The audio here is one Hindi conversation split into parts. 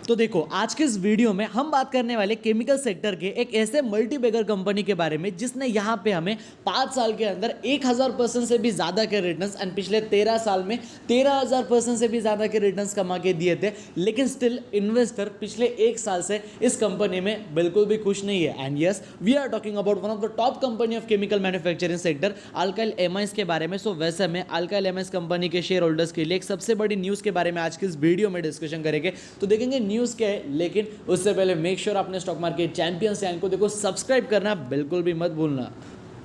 तो देखो आज के इस वीडियो में हम बात करने वाले केमिकल सेक्टर के एक ऐसे मल्टीबैगर कंपनी के बारे में जिसने यहाँ पे हमें 5 साल के अंदर 1000% से भी ज़्यादा के रिटर्न्स एंड पिछले 13 साल में 13000% से भी ज़्यादा के रिटर्न्स कमा के दिए थे। लेकिन स्टिल इन्वेस्टर पिछले 1 साल से इस कंपनी में बिल्कुल भी खुश नहीं है। And yes, we are talking about one of the top company of chemical manufacturing sector alkyl amines के बारे में। सो वैसे में अल्काइल एमाइड्स कंपनी के शेयर होल्डर्स के लिए एक सबसे बड़ी न्यूज़ के बारे में आज की इस वीडियो में डिस्कशन करेंगे। तो देखेंगे न्यूज़ क्या है, लेकिन उससे पहले मेक श्योर आपने स्टॉक मार्केट चैंपियंस चैनल को देखो सब्सक्राइब करना बिल्कुल भी मत भूलना।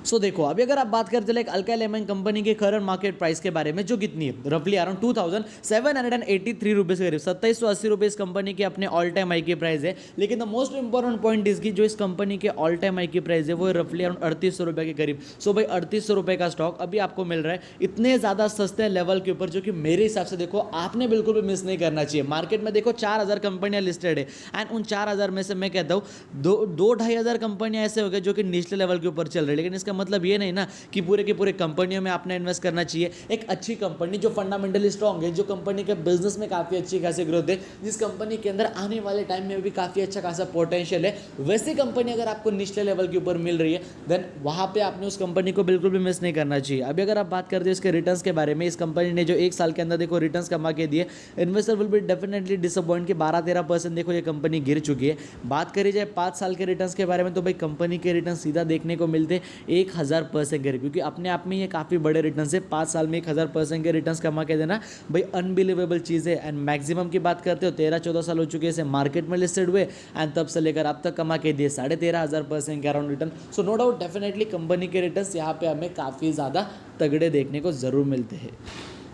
सो देखो अभी अगर आप बात करते हैं अल्काइल एमाइड कंपनी के करंट मार्केट प्राइस के बारे में जो कितनी है, रफली अराउंड 2783 रुपीज़ के करीब 2780 रुपये इस कंपनी के अपने ऑल टाइम हाई की प्राइस है। लेकिन द मोस्ट इंपॉर्टेंट पॉइंट इसकी जो इस कंपनी के ऑल टाइम हाई की प्राइस है वो रफली अराउंड 3800 रुपये के करीब। सो भाई 3800 रुपये का स्टॉक अभी आपको मिल रहा है इतने ज़्यादा सस्ते लेवल के ऊपर, जो कि मेरे हिसाब से देखो आपने बिल्कुल भी मिस नहीं करना चाहिए। मार्केट में देखो 4000 कंपनियां लिस्टेड है एंड उन 4000 में से मैं कहता हूँ 2-2500 कंपनियां ऐसे हो गए जो कि निचले लेवल के ऊपर चल रही है। लेकिन इसका मतलब ये नहीं ना कि पूरे के पूरे कंपनियों में आपने इन्वेस्ट करना चाहिए। एक अच्छी कंपनी जो फंडामेंटली स्ट्रांग है, जो कंपनी के बिजनेस में काफ़ी अच्छी खासी ग्रोथ है, जिस कंपनी के अंदर आने वाले टाइम में भी काफ़ी अच्छा खासा पोटेंशियल है, वैसी कंपनी अगर आपको निचले लेवल के ऊपर मिल रही है देन वहाँ पे आपने उस कंपनी को बिल्कुल भी मिस नहीं करना चाहिए। अभी अगर आप बात करते हैं इसके रिटर्न्स के बारे में, इस कंपनी ने जो 1 साल के अंदर देखो रिटर्न्स कमा के दिए, investor will be definitely disappoint कि 12-13% देखो ये कंपनी गिर चुकी है। बात करी जाए 5 साल के रिटर्न्स के बारे में तो भाई कंपनी के रिटर्न सीधा देखने को मिलते 1000% के, क्योंकि अपने आप में ये काफ़ी बड़े रिटर्न है। 5 साल में 1000% के रिटर्न्स कमा के देना भाई अनबिलीवेबल चीज़ है। एंड मैक्सिमम की बात करते हो 13-14 साल हो चुके हैं मार्केट में लिस्टेड हुए एंड तब से लेकर अब तक कमा के दिए 13500% के around return. So no doubt definitely company के रिटर्न्स यहाँ पे हमें काफ़ी ज़्यादा तगड़े देखने को ज़रूर मिलते हैं।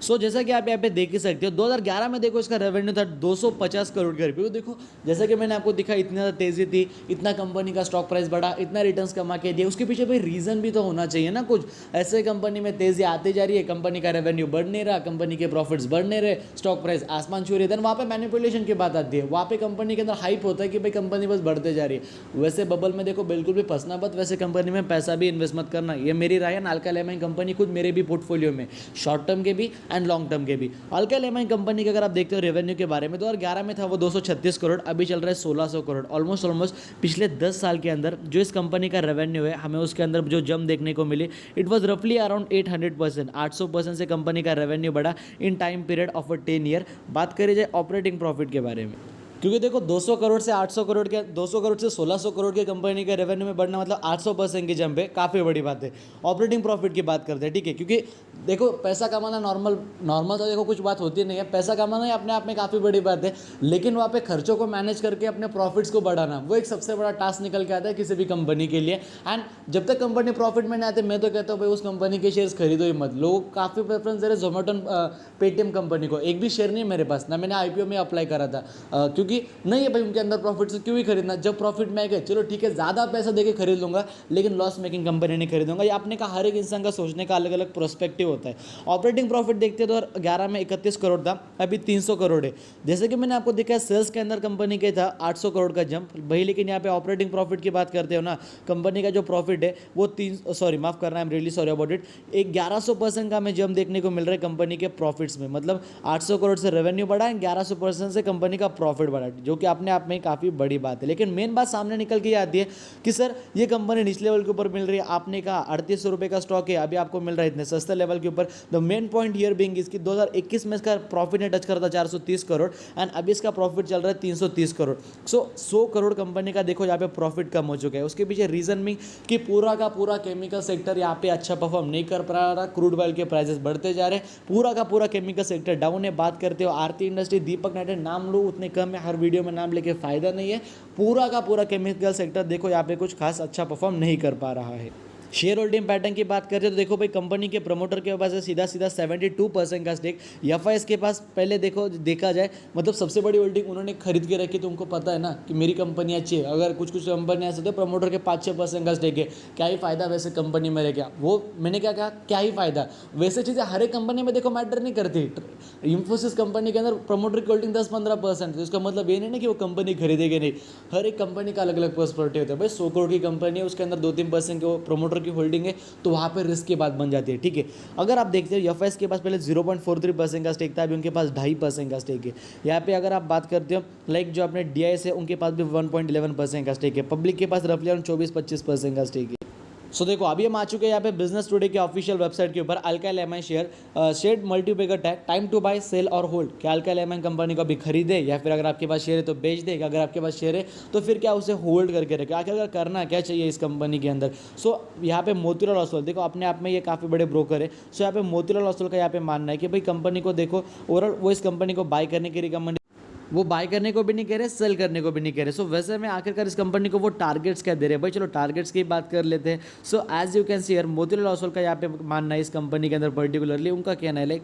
सो जैसा कि आप यहाँ पे देख ही सकते हो 2011 में देखो इसका रेवेन्यू था 250 करोड़ के करीब। देखो जैसा कि मैंने आपको दिखा इतनी ज़्यादा तेज़ी थी, इतना कंपनी का स्टॉक प्राइस बढ़ा, इतना रिटर्न्स कमा के दिया, उसके पीछे भाई रीज़न भी तो होना चाहिए ना कुछ। ऐसे कंपनी में तेज़ी आती जा रही है, कंपनी का रेवेन्यू बढ़ नहीं रहा, कंपनी के प्रॉफिट्स बढ़ नहीं रहे, स्टॉक प्राइस आसमान छू रही है, देन वहाँ पे मैनिपुलेशन की बात आती है। वहाँ पे कंपनी के अंदर हाइप होता है कि भाई कंपनी बस बढ़ते जा रही है। वैसे बबल में देखो बिल्कुल भी फंसना मत, वैसे कंपनी में पैसा भी इन्वेस्ट मत करना। ये मेरी राय है। अल्काइल एमाइड कंपनी खुद मेरे भी पोर्टफोलियो में शॉर्ट टर्म के भी एंड लॉन्ग टर्म के भी। अल्काइल एमाइड कंपनी के अगर आप देखते हो रेवेन्यू के बारे में, 2011 में था वो 236 करोड़, अभी चल रहा है 1600 करोड़। ऑलमोस्ट पिछले 10 साल के अंदर जो इस कंपनी का रेवेन्यू है, हमें उसके अंदर जो जंप देखने को मिली, इट वाज रफली अराउंड 800%, 800% से कंपनी का रेवेन्यू बढ़ा in time period of a 10 year. बात करी जाए ऑपरेटिंग प्रॉफिट के बारे में, क्योंकि देखो 200 करोड़ से 800 करोड़ के, 200 करोड़ से 1600 करोड़ की कंपनी के रेवेन्यू में बढ़ना मतलब 800% की जंप है, काफ़ी बड़ी बात है। ऑपरेटिंग प्रॉफिट की बात करते हैं, ठीक है, क्योंकि देखो पैसा कमाना नॉर्मल तो देखो कुछ बात होती नहीं है, पैसा कमाना ही अपने आप में काफ़ी बड़ी बात है, लेकिन वहाँ पे खर्चों को मैनेज करके अपने प्रॉफिट्स को बढ़ाना वो एक सबसे बड़ा टास्क निकल के आता है किसी भी कंपनी के लिए। एंड जब तक कंपनी प्रॉफिट में नहीं आते, मैं तो कहता हूँ भाई उस कंपनी के शेयर्स खरीदो ही मत। लोग काफ़ी प्रेफरेंस दे रहे जोमेटो पेटीएम कंपनी को, एक भी शेयर नहीं है मेरे पास, ना मैंने IPO में अप्लाई करा था, क्योंकि नहीं है भाई उनके अंदर प्रॉफिट, से क्यों ही खरीदना। जब प्रॉफिट में आएगा चलो ठीक है, ज़्यादा पैसा देके खरीद लूंगा, लेकिन लॉस मेकिंग कंपनी नहीं खरीदूंगा। ये आपने कहा हर एक इंसान का सोचने का अलग अलग प्रोस्पेक्टिव होता है। ऑपरेटिंग प्रॉफिट देखते तो 2011 में 31 करोड़ था, अभी 300 करोड़ है। जैसे कि मैंने आपको दिखाया सेल्स के अंदर कंपनी के था 800 करोड़ का जंप भाई, लेकिन यहाँ पे ऑपरेटिंग प्रॉफिट की बात करते हो ना, कंपनी का जो प्रॉफिट है वो माफ करना, I am really sorry about it, 1100% का हमें जंप देखने को मिल रहा है कंपनी के प्रॉफिट्स में। मतलब 800 करोड़ से रेवेन्यू बढ़ा है, 1100% से कंपनी का प्रॉफिट बढ़ा, जो कि अपने आप में काफ़ी बड़ी बात है। लेकिन मेन बात सामने निकल के आती है कि सर ये कंपनी निचले लेवल के ऊपर मिल रही है, आपने कहा 3800 रुपये का स्टॉक है, अभी आपको मिल रहा है इतने सस्ते लेवल के ऊपर। The main point here being इसकी 2021 में इसका प्रॉफिट ने टच करा था 430 करोड़ एंड अभी इसका प्रॉफिट चल रहा है 330 करोड़। सो 100 करोड़ कंपनी का देखो यहाँ पे प्रॉफिट कम हो चुका है। उसके पीछे रीजन भी कि पूरा का पूरा केमिकल सेक्टर यहाँ पे अच्छा परफॉर्म नहीं कर पा रहा, क्रूड ऑयल के प्राइसेस बढ़ते जा रहे हैं, पूरा का पूरा केमिकल सेक्टर डाउन है। बात करते हो आरती इंडस्ट्री, दीपक नाइट्राइट, नाम लो उतने कम है, हर वीडियो में नाम लेके फायदा नहीं है। पूरा का पूरा केमिकल सेक्टर देखो यहाँ पे कुछ खास अच्छा परफॉर्म नहीं कर पा रहा है। शेयर होल्डिंग पैटर्न की बात करते हैं तो देखो भाई कंपनी के प्रमोटर के पास सीधा 72% का स्टेक, एफआईएस के पास पहले देखा जाए मतलब सबसे बड़ी होल्डिंग उन्होंने खरीद के रखी। तो उनको पता है ना कि मेरी कंपनी अच्छी है। अगर कुछ कंपनी ऐसे तो प्रमोटर के 5-6% का स्टेक है, क्या ही फायदा वैसे कंपनी में रह गया। वो मैंने क्या कहा, क्या ही फायदा। वैसे चीज़ें हर एक कंपनी में देखो मैटर नहीं करती। इंफोसिस कंपनी के अंदर प्रमोटर की होल्डिंग 10-15%, तो इसका मतलब ये नहीं ना कि वो कंपनी खरीदेगी नहीं। हर एक कंपनी का अलग अलग पर्सपेक्टिव होता है। भाई 100 करोड़ की कंपनी है, उसके अंदर 2-3% के वो प्रमोटर की होल्डिंग है तो वहाँ पे रिस्क की बात बन जाती है, ठीक है। अगर आप देखते हो एफ के पास पहले 0.43% का स्टेक था, अभी उनके पास 2.5% का स्टेक है। यहाँ पे अगर आप बात करते हो लाइक जो अपने DIS है उनके पास भी 1.11% का स्टेक है, पब्लिक के पास रफली अराउंड 24-25% का स्टेक है। सो देखो अभी हम आ चुके हैं यहाँ पे बिजनेस टुडे के ऑफिशियल वेबसाइट के ऊपर। Alkyl amine share multibagger tag time to buy sell और होल्ड, क्या अल्काइल एमाइन कंपनी को अभी खरीदे या फिर अगर आपके पास शेयर है तो बेच दे, अगर आपके पास शेयर है तो फिर क्या उसे होल्ड करके रखे, आखिर अगर करना क्या चाहिए इस कंपनी के अंदर। सो यहाँ पे मोतीलाल ओसवाल देखो अपने आप में ये काफ़ी बड़े ब्रोकर है। सो यहाँ पे मोतीलाल ओसवाल का यहाँ पे मानना है कि भाई कंपनी को देखो ओवरऑल वो इस कंपनी को बाय करने की रिकमेंड, वो बाय करने को भी नहीं कह रहे, सेल करने को भी नहीं कह रहे। सो वैसे में आखिरकार इस कंपनी को वो टारगेट्स क्या दे रहे हैं भाई, चलो टारगेट्स की बात कर लेते हैं। So as you can see here Motilal Oswal का यहाँ पे मानना है इस कंपनी के अंदर पर्टिकुलरली उनका कहना है like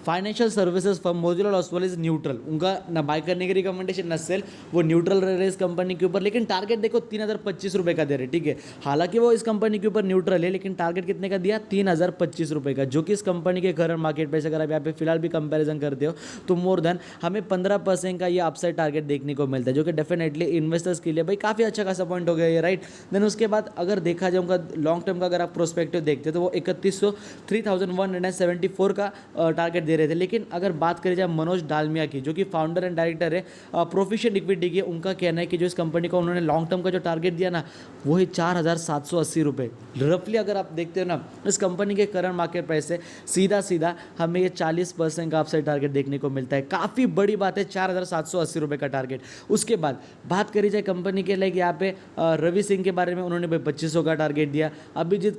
financial services firm Motilal Oswal is neutral, उनका ना बाय करने की रिकमेंडेशन ना सेल, वो न्यूट्रल रह रहे इस कंपनी के ऊपर। लेकिन टारगेट देखो 3025 रुपये का दे रहे, ठीक है। हालांकि वो इस कंपनी के ऊपर न्यूट्रल है लेकिन टारगेट कितने का दिया, 3025 रुपये का, जो कि इस कंपनी के करंट मार्केट प्राइस अगर आप यहाँ पे फिलहाल भी कंपेरिजन करते हो तो मोर देन हमें 15% का ये अपसाइड टारगेट देखने को मिलता है, जो कि डेफिनेटली इन्वेस्टर्स के लिए भाई काफ़ी अच्छा खासा पॉइंट हो गया है, राइट। देन उसके बाद अगर देखा जाए उनका लॉन्ग टर्म का अगर आप प्रोस्पेक्टिव देखते हो तो वो 31,174 का टारगेट दे रहे थे। लेकिन अगर बात करी जाए मनोज डालमिया की, जो कि फाउंडर एंड डायरेक्टर है प्रोफिशिएंट इक्विटी की, उनका कहना है कि जो इस कंपनी को उन्होंने लॉन्ग टर्म का जो टारगेट दिया ना वो है 4,780 रुपये रफली। अगर आप देखते हो ना इस कंपनी के करंट मार्केट प्राइस से सीधा सीधा हमें ये 40% का अपसाइड टारगेट देखने को मिलता है, काफ़ी बड़ी बात है 4,780 रुपये का टारगेट। उसके बाद बात करी जाए कंपनी के लाइक यहाँ पे रवि सिंह के बारे में, उन्होंने भाई 2500 का टारगेट दिया। अभिजीत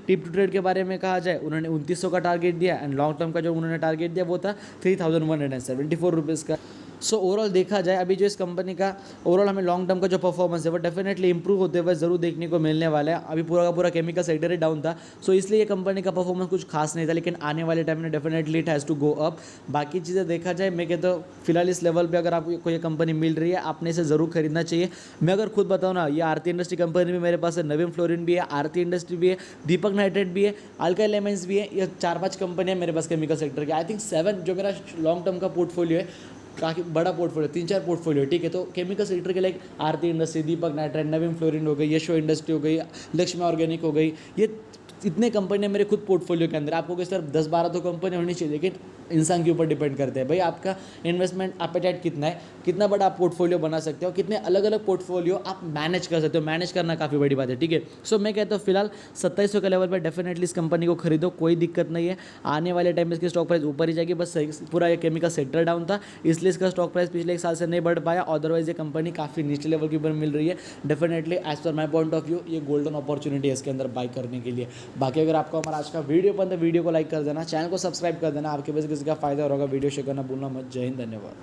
टिप टू ट्रेड के बारे में कहा जाए उन्होंने 2900 का टारगेट दिया एंड लॉन्ग टर्म का जो उन्होंने टारगेट दिया वो था 3,174 रुपीज़ का। सो ओवरऑल देखा जाए अभी जो इस कंपनी का ओवरऑल हमें लॉन्ग टर्म का जो परफॉर्मेंस है वो डेफिनेटली इंप्रूव होते हुए जरूर देखने को मिलने वाला है। अभी पूरा का पूरा केमिकल सेक्टर ही डाउन था, सो इसलिए ये कंपनी का परफॉर्मेंस कुछ खास नहीं था, लेकिन आने वाले टाइम में definitely it has to go up. बाकी चीज़ें देखा जाए मैं कहता हूँ फिलहाल इस लेवल पर अगर आपको ये कंपनी मिल रही है आपने इसे ज़रूर खरीदना चाहिए। मैं अगर खुद बताऊँ ना, ये आरती इंडस्ट्री कंपनी भी मेरे पास है, नवीन फ्लोरिन भी है, आरती इंडस्ट्री भी है, दीपक नाइट्रेट भी है, अल्काइल एमाइंस भी है, ये 4-5 कंपनियाँ मेरे पास केमिकल सेक्टर की। आई थिंक 7 जो मेरा लॉन्ग टर्म का पोर्टफोलियो है, काफ़ी बड़ा पोर्टफोलियो, 3-4 पोर्टफोलियो, ठीक है। तो केमिकल सेक्टर के लाइक आरती इंडस्ट्री, दीपक नाइट्राइट, नवीन फ्लोरिन हो गई, यशो इंडस्ट्री हो गई, लक्ष्मी ऑर्गेनिक हो गई, ये इतने कंपनियाँ मेरे खुद पोर्टफोलियो के अंदर। आपको किस तरह 10-12 तो कंपनी होनी चाहिए, लेकिन इंसान के ऊपर डिपेंड करते हैं भाई आपका इन्वेस्टमेंट एपेटाइट कितना है, कितना बड़ा आप पोर्टफोलियो बना सकते हो, कितने अलग अलग पोर्टफोलियो आप मैनेज कर सकते हो। मैनेज करना काफ़ी बड़ी बात है, ठीक है। सो मैं कहता हूँ फिलहाल 2700 के लेवल पर डेफिनेटली इस कंपनी को खरीदो, कोई दिक्कत नहीं है। आने वाले टाइम में इसकी स्टॉक प्राइस ऊपर ही जाएगी, बस पूरा ये केमिकल सेक्टर डाउन था इसलिए इसका स्टॉक प्राइस पिछले 1 साल से नहीं बढ़ पाया, अदरवाइज ये कंपनी काफ़ी नीचे लेवल के ऊपर मिल रही है। Definitely as per my point of view ये गोल्डन अपॉर्चुनिटी है इसके अंदर बाय करने के लिए। बाकी अगर आपको हमारा आज का वीडियो पसंद है वीडियो को लाइक कर देना, चैनल को सब्सक्राइब कर देना, आपके पास किसी का फायदा होगा, वीडियो शेयर करना भूलना मत। जय हिंद, धन्यवाद।